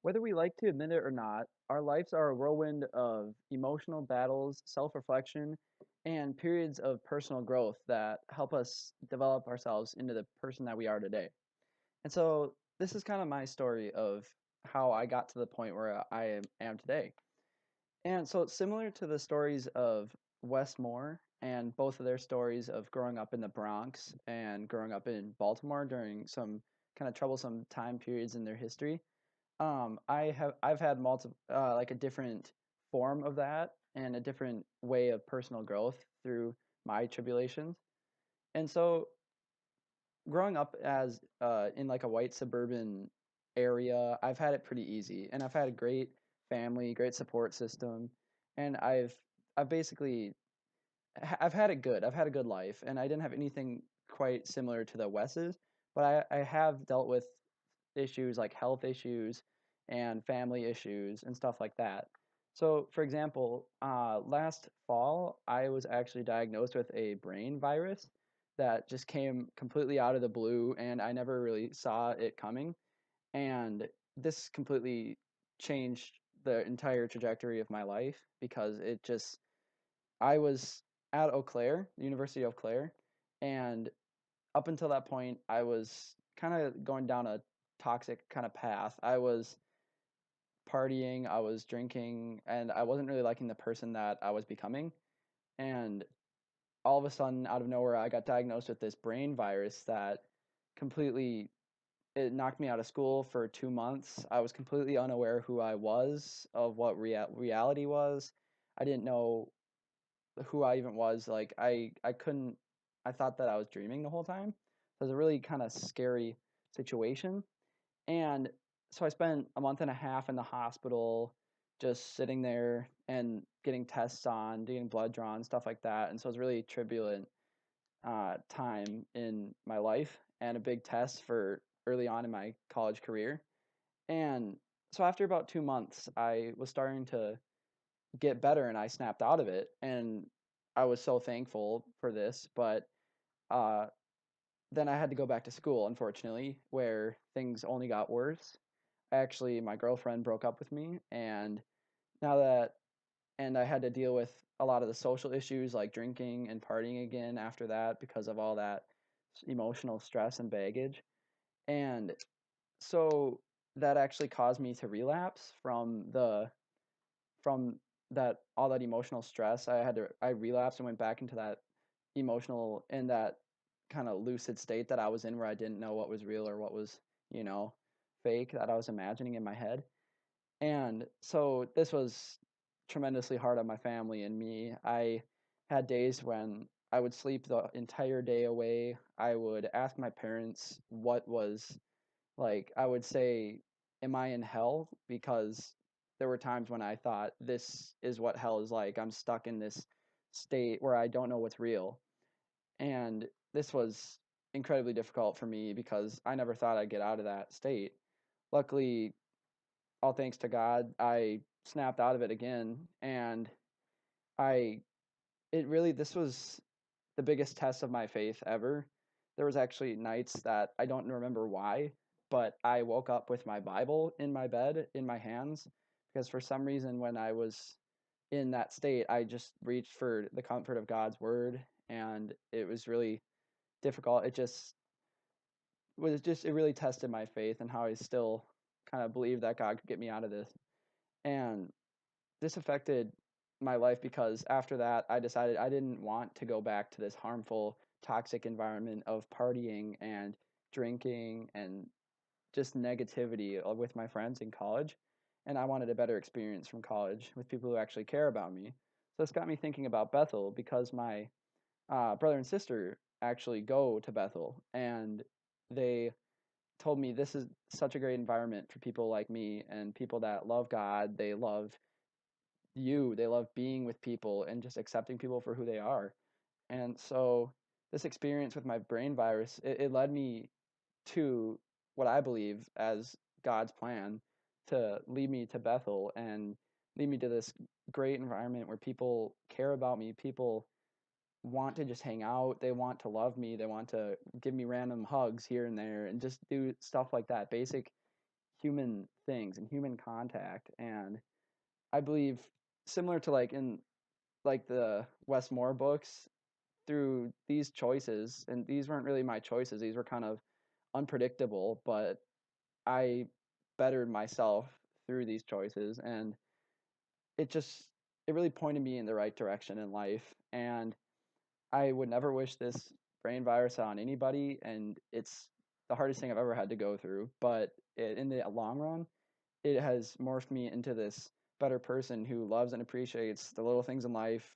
Whether we like to admit it or not, our lives are a whirlwind of emotional battles, self reflection, and periods of personal growth that help us develop ourselves into the person that we are today. And so, this is kind of my story of how I got to the point where I am today. And so, it's similar to the stories of Wes Moore and both of their stories of growing up in the Bronx and growing up in Baltimore during some kind of troublesome time periods in their history. I've had multiple like a different form of that and a different way of personal growth through my tribulations. And so growing up as in like a white suburban area, I've had it pretty easy, and I've had a great family, great support system, and I've basically I've had it good. I've had a good life, and I didn't have anything quite similar to the Wes's, but I have dealt with issues like health issues and family issues and stuff like that. So, for example, last fall, I was actually diagnosed with a brain virus that just came completely out of the blue, and I never really saw it coming. And this completely changed the entire trajectory of my life because I was at Eau Claire, the University of Eau Claire, and up until that point, I was kind of going down a toxic kind of path. I was partying, I was drinking, and I wasn't really liking the person that I was becoming. And all of a sudden, out of nowhere, I got diagnosed with this brain virus that completely it knocked me out of school for 2 months. I was completely unaware who I was, of what reality was. I didn't know who I even was. Like I couldn't. I thought that I was dreaming the whole time. So it was a really kind of scary situation. And so I spent a month and a half in the hospital, just sitting there and getting tests on, getting blood drawn, stuff like that. And so it was really turbulent time in my life and a big test for early on in my college career. And so after about 2 months, I was starting to get better and I snapped out of it. And I was so thankful for this. But uh, then I had to go back to school, unfortunately, where things only got worse. Actually, my girlfriend broke up with me. Now that, and I had to deal with a lot of the social issues like drinking and partying again after that because of all that emotional stress and baggage. And so that actually caused me to relapse from that all that emotional stress. I relapsed and went back into that emotional and that kind of lucid state that I was in where I didn't know what was real or what was, you know, fake that I was imagining in my head. And so this was tremendously hard on my family and me. I had days when I would sleep the entire day away. I would ask my parents what was like, I would say, am I in hell? Because there were times when I thought, this is what hell is like. I'm stuck in this state where I don't know what's real. And this was incredibly difficult for me because I never thought I'd get out of that state. Luckily, all thanks to God, I snapped out of it again. And I, it really, this was the biggest test of my faith ever. There was actually nights that I don't remember why, but I woke up with my Bible in my bed in my hands because for some reason when I was in that state, I just reached for the comfort of God's word and it was really difficult. It really tested my faith and how I still kind of believe that God could get me out of this. And this affected my life because after that, I decided I didn't want to go back to this harmful, toxic environment of partying and drinking and just negativity with my friends in college. And I wanted a better experience from college with people who actually care about me. So this got me thinking about Bethel because my brother and sister actually go to Bethel, and they told me this is such a great environment for people like me and people that love God. They love they love being with people and just accepting people for who they are. And so this experience with my brain virus, it led me to what I believe as God's plan to lead me to Bethel and lead me to this great environment where people care about me. People want to just hang out. They want to love me. They want to give me random hugs here and there and just do stuff like that. Basic human things and human contact. And I believe, similar to like in like the Wes Moore books, through these choices, and these weren't really my choices, these were kind of unpredictable, but I bettered myself through these choices, and it just it really pointed me in the right direction in life. And I would never wish this brain virus on anybody, and it's the hardest thing I've ever had to go through. But in the long run, it has morphed me into this better person who loves and appreciates the little things in life.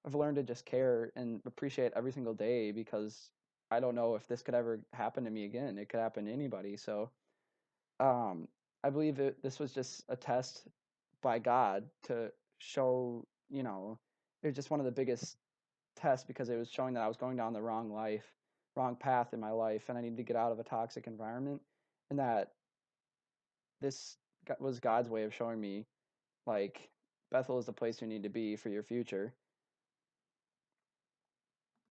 I've learned to just care and appreciate every single day, because I don't know if this could ever happen to me again. It could happen to anybody. So um, I believe this was just a test by God to show, it was just one of the biggest tests, because it was showing that I was going down the wrong path in my life, and I needed to get out of a toxic environment, and that this was God's way of showing me, like, Bethel is the place you need to be for your future.